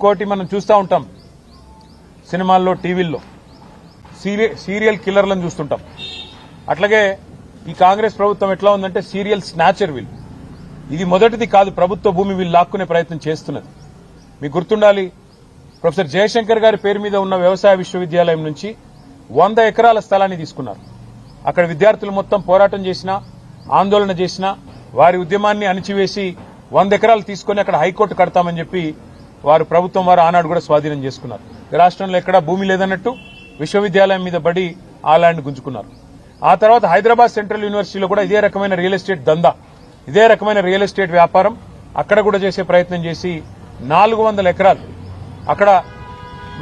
ఇంకోటి మనం చూస్తూ ఉంటాం సినిమాల్లో, టీవీల్లో సీరియల్ కిల్లర్లను చూస్తుంటాం. అట్లాగే ఈ కాంగ్రెస్ ప్రభుత్వం ఎట్లా ఉందంటే సీరియల్ స్నాచర్ వీళ్ళు. ఇది మొదటిది కాదు, ప్రభుత్వ భూమి వీళ్ళు లాక్కునే ప్రయత్నం చేస్తున్నది. మీకు గుర్తుండాలి, ప్రొఫెసర్ జయశంకర్ గారి పేరు మీద ఉన్న వ్యవసాయ విశ్వవిద్యాలయం నుంచి 100 ఎకరాల స్థలాన్ని తీసుకున్నారు. అక్కడ విద్యార్థులు మొత్తం పోరాటం చేసినా, ఆందోళన చేసినా, వారి ఉద్యమాన్ని అణిచివేసి 100 ఎకరాలు తీసుకుని అక్కడ హైకోర్టు కడతామని చెప్పి ప్రభుత్వం వారు ఆనాడు కూడా స్వాధీనం చేసుకున్నారు. రాష్ట్రంలో ఎక్కడా భూమి లేదన్నట్టు విశ్వవిద్యాలయం మీద పడి ఆ ల్యాండ్ గుంజుకున్నారు. ఆ తర్వాత హైదరాబాద్ సెంట్రల్ యూనివర్సిటీలో కూడా ఇదే రకమైన రియల్ ఎస్టేట్ దందా, ఇదే రకమైన రియల్ ఎస్టేట్ వ్యాపారం అక్కడ కూడా చేసే ప్రయత్నం చేసి 400 ఎకరాలు అక్కడ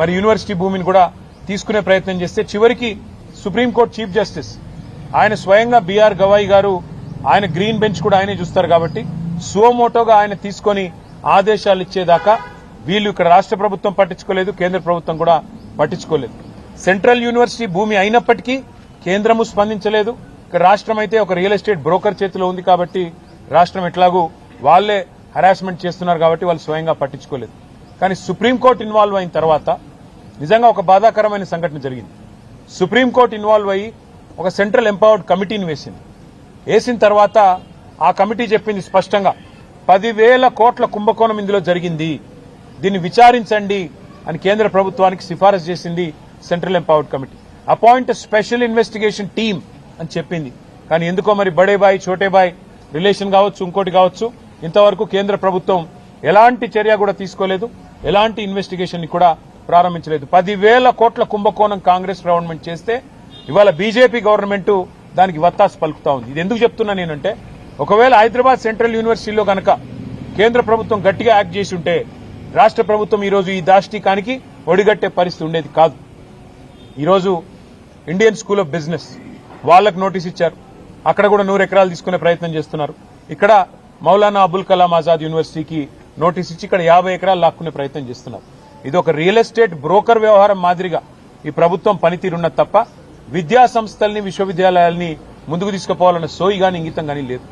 మరి యూనివర్సిటీ భూమిని కూడా తీసుకునే ప్రయత్నం చేస్తే చివరికి సుప్రీంకోర్టు చీఫ్ జస్టిస్ ఆయన స్వయంగా బీఆర్ గవాయి గారు, ఆయన గ్రీన్ బెంచ్ కూడా ఆయనే చూస్తారు కాబట్టి సువమోటోగా ఆయన తీసుకొని ఆదేశాలు ఇచ్చేదాకా వీళ్ళు ఇక్కడ రాష్ట్ర ప్రభుత్వం పట్టించుకోలేదు, కేంద్ర ప్రభుత్వం కూడా పట్టించుకోలేదు. సెంట్రల్ యూనివర్సిటీ భూమి అయినప్పటికీ కేంద్రము స్పందించలేదు. ఇక్కడ రాష్ట్రం అయితే ఒక రియల్ ఎస్టేట్ బ్రోకర్ చేతిలో ఉంది కాబట్టి రాష్ట్రం ఎట్లాగూ వాళ్లే హరాస్మెంట్ చేస్తున్నారు కాబట్టి వాళ్ళు స్వయంగా పట్టించుకోలేదు. కానీ సుప్రీంకోర్టు ఇన్వాల్వ్ అయిన తర్వాత నిజంగా ఒక బాధాకరమైన సంఘటన జరిగింది. సుప్రీంకోర్టు ఇన్వాల్వ్ అయ్యి ఒక సెంట్రల్ ఎంపవర్డ్ కమిటీని వేసిన తర్వాత ఆ కమిటీ చెప్పింది స్పష్టంగా 10,000 కోట్ల కుంభకోణం ఇందులో జరిగింది, దీన్ని విచారించండి అని కేంద్ర ప్రభుత్వానికి సిఫారసు చేసింది central empowered committee. Appoint special investigation team అని చెప్పింది. కానీ ఎందుకో మరి బడే బాయ్ చోటే బాయ్ రిలేషన్ కావచ్చు, ఇంకోటి కావచ్చు, ఇంతవరకు కేంద్ర ప్రభుత్వం ఎలాంటి చర్య కూడా తీసుకోలేదు, ఎలాంటి ఇన్వెస్టిగేషన్ ని కూడా ప్రారంభించలేదు. 10,000 కోట్ల కుంభకోణం కాంగ్రెస్ గవర్నమెంట్ చేస్తే ఇవాళ బీజేపీ గవర్నమెంట్ దానికి వత్తాసు పలుకుతా ఉంది. ఇది ఎందుకు చెప్తున్నా నేనంటే, ఒకవేళ హైదరాబాద్ సెంట్రల్ యూనివర్సిటీలో గనక కేంద్ర ప్రభుత్వం గట్టిగా యాక్ట్ చేసి ఉంటే రాష్ట్ర ప్రభుత్వం ఈరోజు ఈ దాష్టీకానికి ఒడిగట్టే పరిస్థితి ఉండేది కాదు. ఈరోజు ఇండియన్ స్కూల్ ఆఫ్ బిజినెస్ వాళ్లకు నోటీస్ ఇచ్చారు, అక్కడ కూడా 100 ఎకరాలు తీసుకునే ప్రయత్నం చేస్తున్నారు. ఇక్కడ మౌలానా అబుల్ కలాం ఆజాద్ యూనివర్సిటీకి నోటీస్ ఇచ్చి ఇక్కడ 50 ఎకరాలు లాక్కునే ప్రయత్నం చేస్తున్నారు. ఇది ఒక రియల్ ఎస్టేట్ బ్రోకర్ వ్యవహారం మాదిరిగా ఈ ప్రభుత్వం పనితీరున్నది తప్ప విద్యా సంస్థల్ని, విశ్వవిద్యాలయాల్ని ముందుకు తీసుకుపోవాలన్న సోయి గాని ఇంగితం గానీ లేదు.